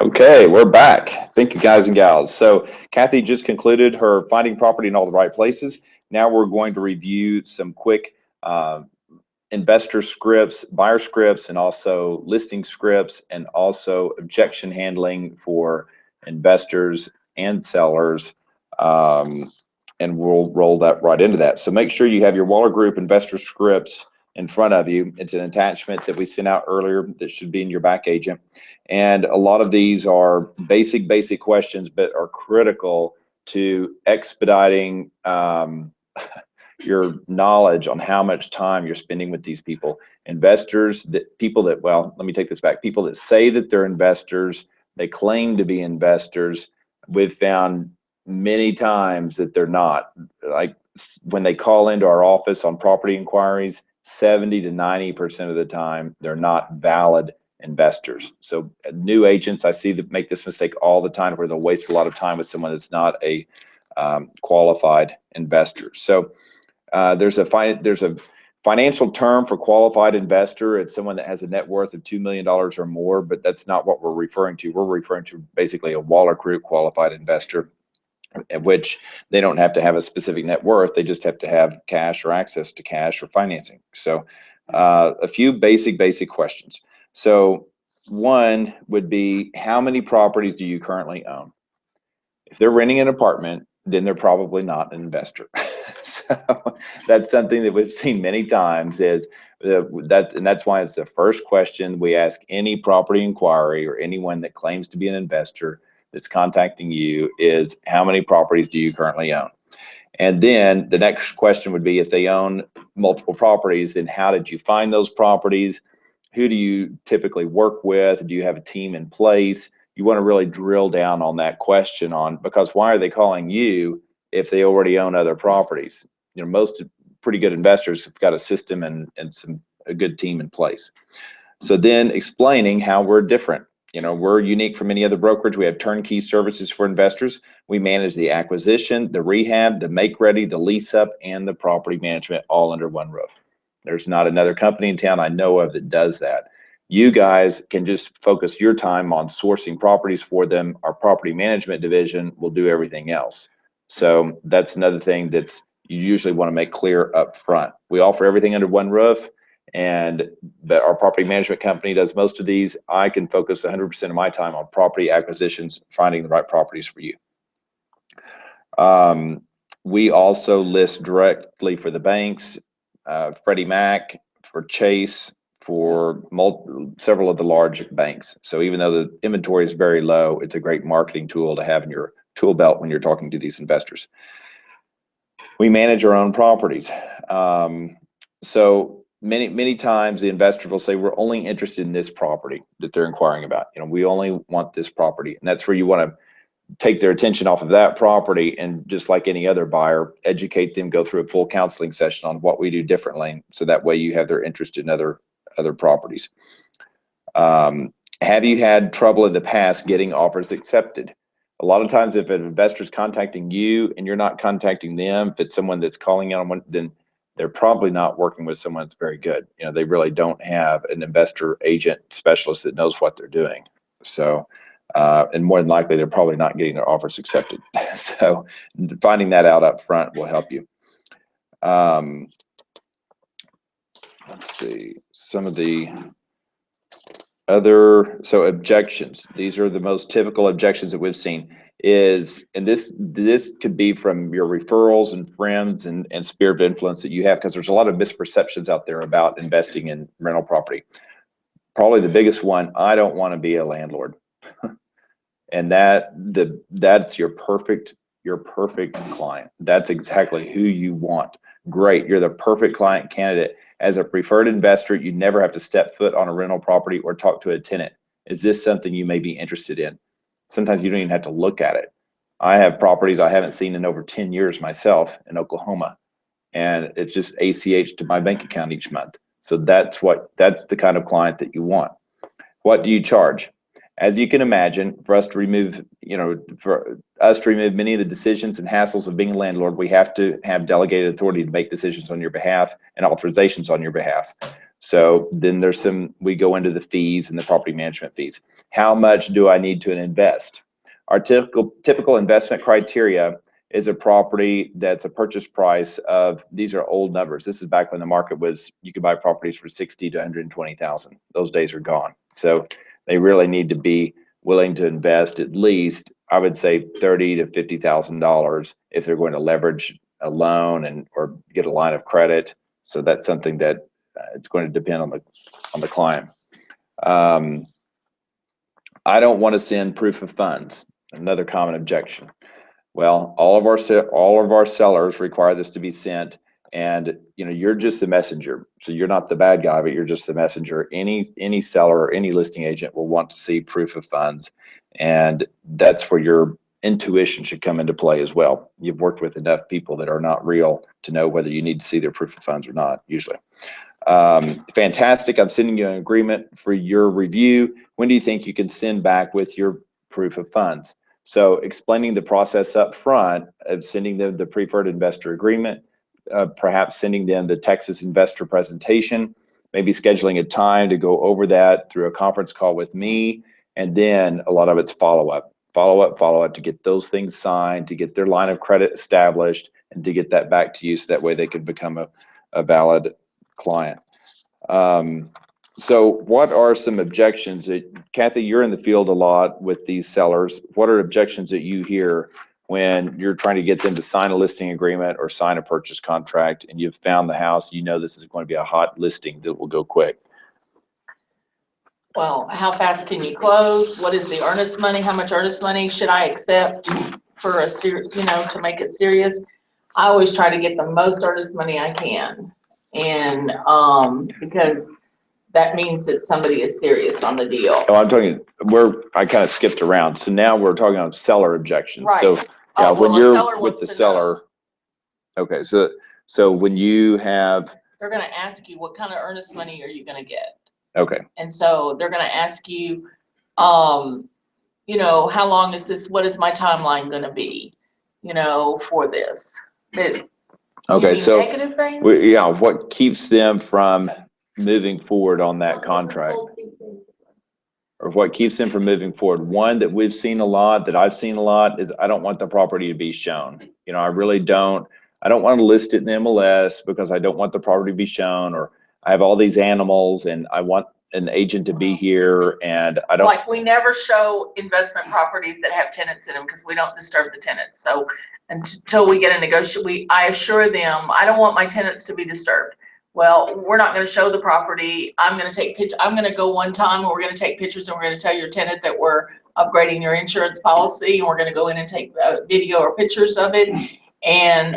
Okay, we're back. Thank you, guys and gals. So Kathy just concluded her finding property in all the right places. Now we're going to review some quick uh, investor scripts, buyer scripts, and also listing scripts, and also objection handling for investors and sellers. Um, and we'll roll that right into that. So make sure you have your Waller Group investor scripts in front of you. It's an attachment that we sent out earlier that should be in your back agent. And a lot of these are basic questions, but are critical to expediting your knowledge on how much time you're spending with these people. Investors, well, let me take this back. People that say that they're investors, they claim to be investors. We've found many times that they're not. Like when they call into our office on property inquiries, 70 to 90% of the time, they're not valid investors. So new agents, I see that make this mistake all the time, where they'll waste a lot of time with someone that's not a qualified investor. So there's a financial term for qualified investor. It's someone that has a net worth of $2 million or more, but that's not what we're referring to. We're referring to basically a Waller Group qualified investor, at which they don't have to have a specific net worth. They just have to have cash or access to cash or financing. So a few basic questions. So one would be, how many properties do you currently own? If they're renting an apartment, then they're probably not an investor. So that's something that we've seen many times, is and that's why it's the first question we ask any property inquiry or anyone that claims to be an investor that's contacting you is, how many properties do you currently own? And then the next question would be, if they own multiple properties, then how did you find those properties? Who do you typically work with? Do you have a team in place? You want to really drill down on that question, because why are they calling you if they already own other properties? Most pretty good investors have got a system and a good team in place. So then explaining how we're different. We're unique from any other brokerage. We have turnkey services for investors. We manage the acquisition, the rehab, the make ready, the lease up, and the property management all under one roof. There's not another company in town I know of that does that. You guys can just focus your time on sourcing properties for them. Our property management division will do everything else. So that's another thing that you usually want to make clear up front. We offer everything under one roof, but our property management company does most of these. I can focus 100% of my time on property acquisitions, finding the right properties for you. We also list directly for the banks, Freddie Mac, for Chase, for several of the large banks. So even though the inventory is very low, it's a great marketing tool to have in your tool belt when you're talking to these investors. We manage our own properties. So many times the investor will say, we're only interested in this property that they're inquiring about. We only want this property. And that's where you want to take their attention off of that property, and just like any other buyer, educate them, go through a full counseling session on what we do differently, so that way you have their interest in other properties. Have you had trouble in the past getting offers accepted? A lot of times, if an investor is contacting you and you're not contacting them, if it's someone that's calling on one, then they're probably not working with someone that's very good. They really don't have an investor agent specialist that knows what they're doing. So and more than likely, they're probably not getting their offers accepted. So finding that out up front will help you. Let's see, some of the so objections. These are the most typical objections that we've seen, and this could be from your referrals and friends and sphere of influence that you have, because there's a lot of misperceptions out there about investing in rental property. Probably the biggest one, I don't want to be a landlord. And that's your perfect client. That's exactly who you want. Great, you're the perfect client candidate. As a preferred investor, you never have to step foot on a rental property or talk to a tenant. Is this something you may be interested in? Sometimes you don't even have to look at it. I have properties I haven't seen in over 10 years myself in Oklahoma, and it's just ACH to my bank account each month. So that's the kind of client that you want. What do you charge? As you can imagine, for us to remove many of the decisions and hassles of being a landlord, we have to have delegated authority to make decisions on your behalf and authorizations on your behalf. So then there's we go into the fees and the property management fees. How much do I need to invest? Our typical investment criteria is a property that's a purchase price of, these are old numbers. This is back when the market was, you could buy properties for 60 to 120,000. Those days are gone. So they really need to be willing to invest at least, I would say, $30,000 to $50,000 if they're going to leverage a loan and or get a line of credit. So that's something that it's going to depend on the client. I don't want to send proof of funds. Another common objection. Well, all of our sellers require this to be sent, and you're just the messenger. So you're not the bad guy, but you're just the messenger. Any seller or any listing agent will want to see proof of funds, and that's where your intuition should come into play as well. You've worked with enough people that are not real to know whether you need to see their proof of funds or not, usually. Fantastic. I'm sending you an agreement for your review. When do you think you can send back with your proof of funds? So explaining the process up front of sending them the preferred investor agreement, perhaps sending them the Texas investor presentation, maybe scheduling a time to go over that through a conference call with me. And then a lot of it's follow up to get those things signed, to get their line of credit established, and to get that back to you so that way they can become a valid client. So what are some objections that, Kathy, you're in the field a lot with these sellers. What are objections that you hear when you're trying to get them to sign a listing agreement or sign a purchase contract, and you've found the house, this is going to be a hot listing that will go quick? Well, how fast can you close? What is the earnest money? How much earnest money should I accept for to make it serious? I always try to get the most earnest money I can. And because that means that somebody is serious on the deal. Oh, I'm talking, I kind of skipped around. So now we're talking on seller objections. Right. So yeah, well, when you're with the seller, okay, so when you have, they're going to ask you, what kind of earnest money are you going to get? Okay. And so they're going to ask you, how long is this? What is my timeline going to be, for this? Okay, so negative things? what keeps them from moving forward on that contract? Or what keeps them from moving forward? One that we've seen a lot, that I've seen a lot, is I don't want the property to be shown. I really don't. I don't want to list it in MLS because I don't want the property to be shown, or I have all these animals and I want an agent to be here, and I don't. Like, we never show investment properties that have tenants in them because we don't disturb the tenants. So until we get a negotiation, I assure them, I don't want my tenants to be disturbed. Well, we're not going to show the property. I'm going to take pictures. I'm going to go one time, and we're going to take pictures, and we're going to tell your tenant that we're upgrading your insurance policy, and we're going to go in and take video or pictures of it. And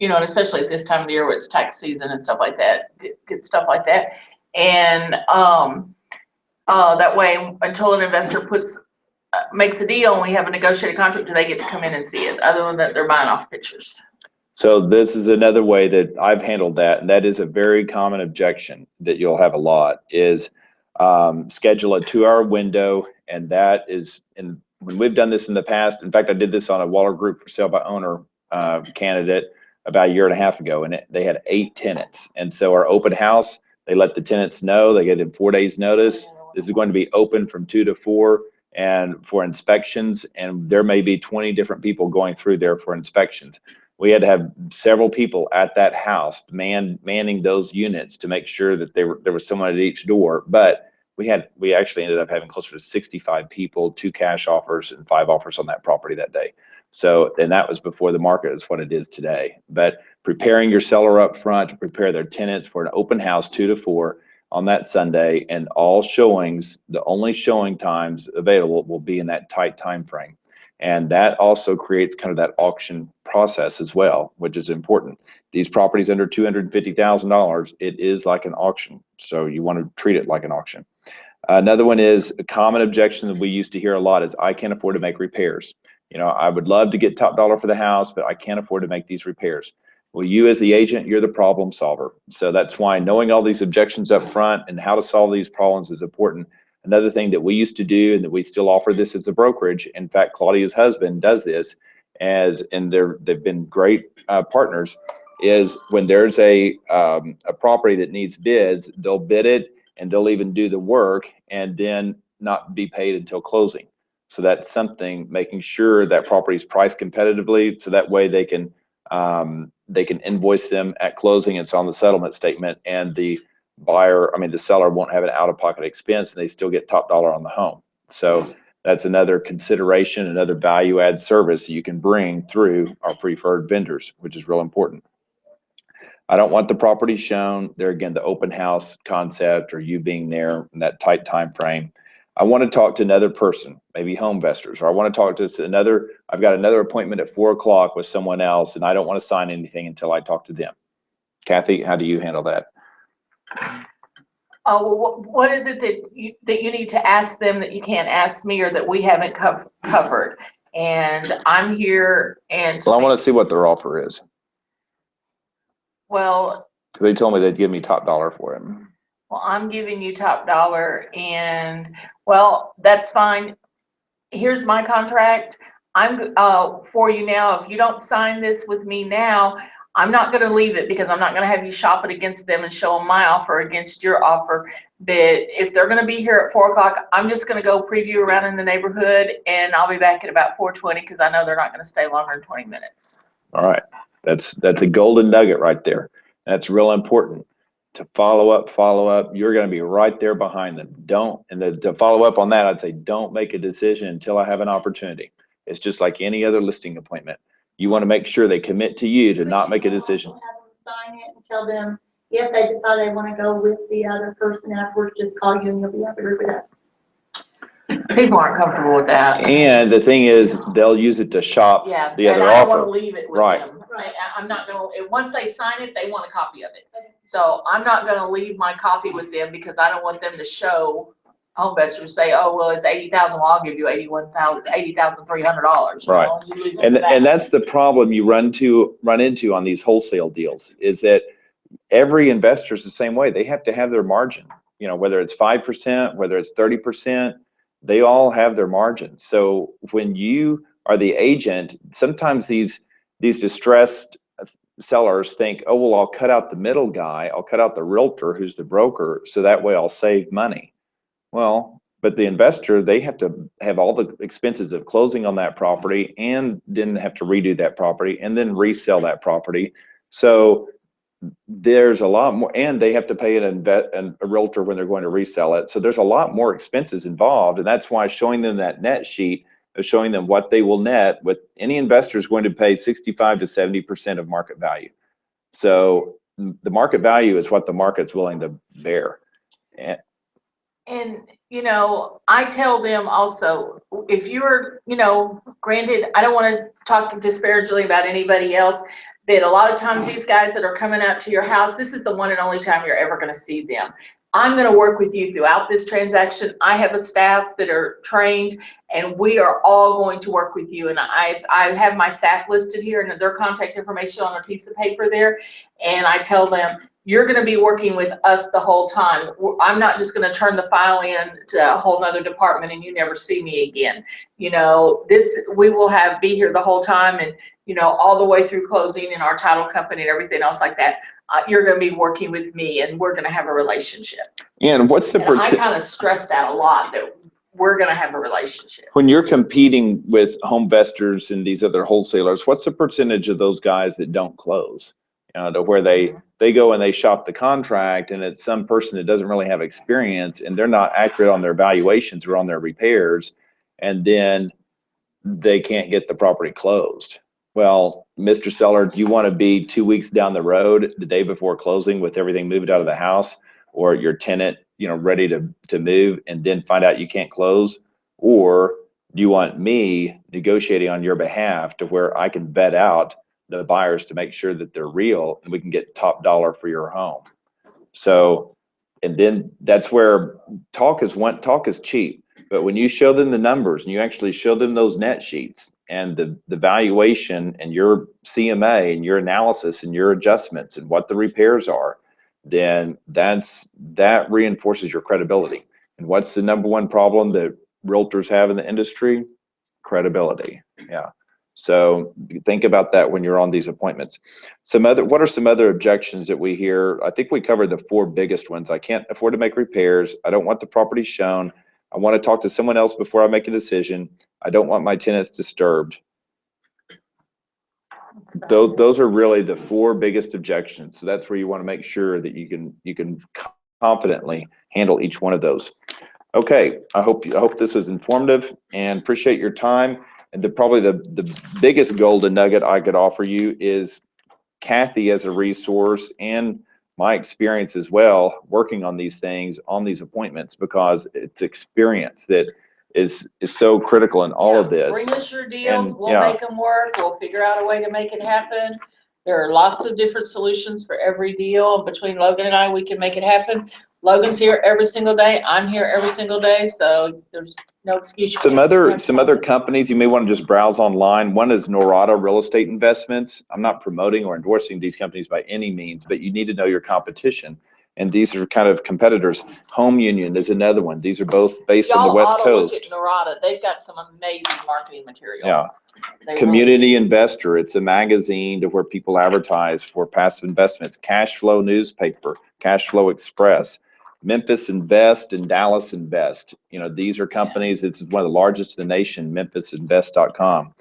and especially at this time of the year where it's tax season and stuff like that, get stuff like that. And that way, until an investor makes a deal and we have a negotiated contract, do they get to come in and see it? Other than that, they're buying off pictures. So this is another way that I've handled that, and that is a very common objection that you'll have a lot, is schedule a 2-hour window, and that is, and when we've done this in the past, in fact, I did this on a Waller Group for sale by owner candidate about a year and a half ago, and they had 8 tenants. And so our open house, they let the tenants know, they get in 4 days notice. This is going to be open from 2 to 4 and for inspections, and there may be 20 different people going through there for inspections. We had to have several people at that house manning those units to make sure that there was someone at each door. But we actually ended up having closer to 65 people, 2 cash offers and 5 offers on that property that day. So, and that was before the market is what it is today. But preparing your seller up front to prepare their tenants for an open house 2 to 4 on that Sunday, and all showings, the only showing times available will be in that tight time frame. And that also creates kind of that auction process as well, which is important. These properties under $250,000, it is like an auction. So you want to treat it like an auction. Another one is a common objection that we used to hear a lot is, I can't afford to make repairs. I would love to get top dollar for the house, but I can't afford to make these repairs. Well, you as the agent, you're the problem solver. So that's why knowing all these objections up front and how to solve these problems is important. Another thing that we used to do, and that we still offer this as a brokerage, in fact, Claudia's husband does this, and they've been great partners, is when there's a property that needs bids, they'll bid it and they'll even do the work and then not be paid until closing. So that's something, making sure that property is priced competitively, so that way they can invoice them at closing. It's on the settlement statement, and the the seller won't have an out-of-pocket expense, and they still get top dollar on the home. So that's another consideration, another value add service that you can bring through our preferred vendors, which is real important. I don't want the property shown. There again, the open house concept, or you being there in that tight time frame. I want to talk to another person, maybe home investors, or I want to talk to another. I've got another appointment at 4 o'clock with someone else, and I don't want to sign anything until I talk to them. Kathy, how do you handle that? Oh, well, what is it that you need to ask them that you can't ask me, or that we haven't covered? And I'm here, and Well, I want to see what their offer is. Well, they told me they'd give me top dollar for it. Well, I'm giving you top dollar, and well, that's fine. Here's my contract. I'm for you now. If you don't sign this with me now, I'm not going to leave it, because I'm not going to have you shop it against them and show them my offer against your offer. But if they're going to be here at 4 o'clock, I'm just going to go preview around in the neighborhood, and I'll be back at about 4:20, because I know they're not going to stay longer than 20 minutes. All right. That's a golden nugget right there. That's real important. To follow up, you're going to be right there behind them. To follow up on that, I'd say don't make a decision until I have an opportunity. It's just like any other listing appointment. You want to make sure they commit to you to not make a decision. Have them sign it and tell them if they decide they want to go with the other person afterwards, just call you and you'll be able to group it up. People aren't comfortable with that. And the thing is, they'll use it to shop the other and I don't offer. want to leave it with Right. them. Right. I'm not going to, once they sign it, they want a copy of it. So I'm not going to leave my copy with them, because I don't want them to show home investors say, oh, well, it's 80,000. Well, I'll give you $80,300. Right. And that. that's the problem you run into on these wholesale deals, is that every investor is the same way. They have to have their margin, whether it's 5%, whether it's 30%, they all have their margins. So when you are the agent, sometimes these distressed sellers think, oh, well, I'll cut out the middle guy. I'll cut out the realtor who's the broker, so that way I'll save money. Well, but the investor, they have to have all the expenses of closing on that property, and then have to redo that property, and then resell that property. So there's a lot more, and they have to pay a realtor when they're going to resell it. So there's a lot more expenses involved, and that's why showing them that net sheet of showing them what they will net with any investor is going to pay 65 to 70% of market value. So the market value is what the market's willing to bear. And, I tell them also, if you're, granted, I don't want to talk disparagingly about anybody else, but a lot of times these guys that are coming out to your house, this is the one and only time you're ever going to see them. I'm going to work with you throughout this transaction. I have a staff that are trained, and we are all going to work with you. And I have my staff listed here and their contact information on a piece of paper there. And I tell them, you're going to be working with us the whole time. I'm not just going to turn the file in to a whole nother department and you never see me again. We will be here the whole time, and, all the way through closing, and our title company and everything else like that. You're going to be working with me, and we're going to have a relationship. And what's the percent? I kind of stress that a lot, that we're going to have a relationship. When you're competing with home investors and these other wholesalers, what's the percentage of those guys that don't close? To where they go and they shop the contract, and it's some person that doesn't really have experience, and they're not accurate on their valuations or on their repairs, and then they can't get the property closed. Well, Mr. Seller, do you want to be 2 weeks down the road the day before closing with everything moved out of the house, or your tenant, ready to move, and then find out you can't close? Or do you want me negotiating on your behalf to where I can vet out the buyers to make sure that they're real, and we can get top dollar for your home? So, and then that's where talk is cheap. But when you show them the numbers and you actually show them those net sheets and the valuation and your CMA and your analysis and your adjustments and what the repairs are, then that reinforces your credibility. And what's the number one problem that realtors have in the industry? Credibility. Yeah. So think about that when you're on these appointments. What are some other objections that we hear? I think we covered the 4 biggest ones. I can't afford to make repairs. I don't want the property shown. I want to talk to someone else before I make a decision. I don't want my tenants disturbed. Those are really the 4 biggest objections. So that's where you want to make sure that you can confidently handle each one of those. Okay, I hope this was informative and appreciate your time. And probably the biggest golden nugget I could offer you is Kathy as a resource and my experience as well working on these things, on these appointments, because it's experience that is so critical in all of this. Bring us your deals, And, we'll yeah. make them work, we'll figure out a way to make it happen. There are lots of different solutions for every deal. Between Logan and I, we can make it happen. Logan's here every single day, I'm here every single day, so there's no excuse. Some other companies you may want to just browse online. One is Norada Real Estate Investments. I'm not promoting or endorsing these companies by any means, but you need to know your competition. And these are kind of competitors. Home Union is another one. These are both based on the West Coast. Look at Norada. They've got some amazing marketing material. Yeah. They Community really Investor. It's a magazine to where people advertise for passive investments. Cash Flow Newspaper, Cash Flow Express, Memphis Invest, and Dallas Invest. You know, these are companies. It's one of the largest in the nation. MemphisInvest.com.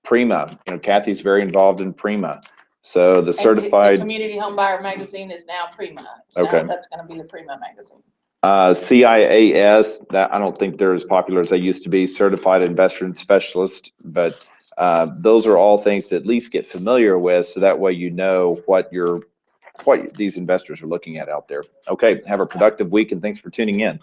Prima. You know, Kathy's very involved in Prima. So the certified the Community Home Buyer magazine is now Prima. Okay. That's going to be the Prima magazine. CIAS, that I don't think they're as popular as they used to be, Certified Investment Specialist, but those are all things to at least get familiar with, so that way you know what these investors are looking at out there. Okay, have a productive week and thanks for tuning in.